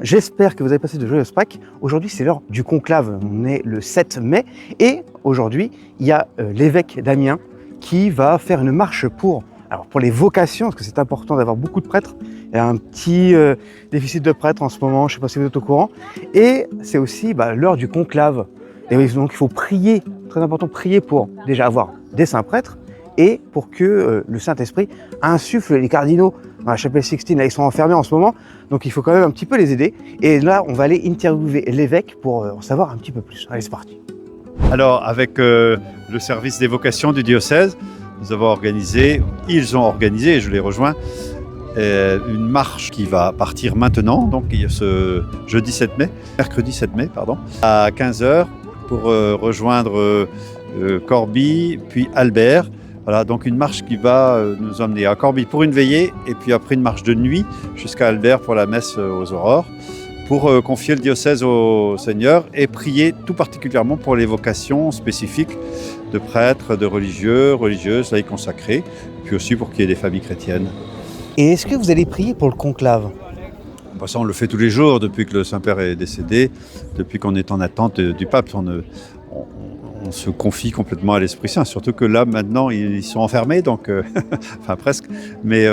J'espère que vous avez passé de joyeuses Pâques. Aujourd'hui, c'est l'heure du conclave. On est le 7 mai et aujourd'hui, il y a l'évêque d'Amiens qui va faire une marche pour les vocations, parce que c'est important d'avoir beaucoup de prêtres. Il y a un petit déficit de prêtres en ce moment, je ne sais pas si vous êtes au courant. Et c'est aussi l'heure du conclave. Et donc, il faut prier, très important, prier pour déjà avoir des saints prêtres et pour que le Saint-Esprit insuffle les cardinaux dans la chapelle Sixtine. Là, ils sont enfermés en ce moment, donc il faut quand même un petit peu les aider. Et là, on va aller interviewer l'évêque pour en savoir un petit peu plus. Allez, c'est parti. Alors, avec le service des vocations du diocèse, ils ont organisé, et je les rejoins, une marche qui va partir maintenant, donc ce mercredi 7 mai, à 15h pour rejoindre Corbie, puis Albert. Voilà, donc une marche qui va nous emmener à Corbie pour une veillée, et puis après une marche de nuit jusqu'à Albert pour la messe aux aurores, pour confier le diocèse au Seigneur et prier tout particulièrement pour les vocations spécifiques de prêtres, de religieux, religieuses, laïcs consacrés, puis aussi pour qu'il y ait des familles chrétiennes. Et est-ce que vous allez prier pour le conclave ? Ça, on le fait tous les jours depuis que le Saint-Père est décédé, depuis qu'on est en attente du pape. On se confie complètement à l'Esprit Saint, surtout que là, maintenant, ils sont enfermés, donc, enfin presque. Mais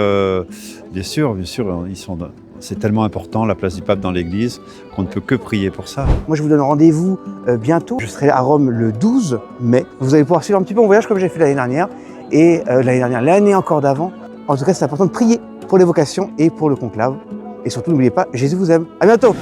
bien sûr, c'est tellement important, la place du pape dans l'Église, qu'on ne peut que prier pour ça. Moi, je vous donne rendez-vous bientôt. Je serai à Rome le 12 mai. Vous allez pouvoir suivre un petit peu mon voyage comme j'ai fait l'année dernière. Et l'année encore d'avant. En tout cas, c'est important de prier pour les vocations et pour le conclave. Et surtout, n'oubliez pas, Jésus vous aime. À bientôt!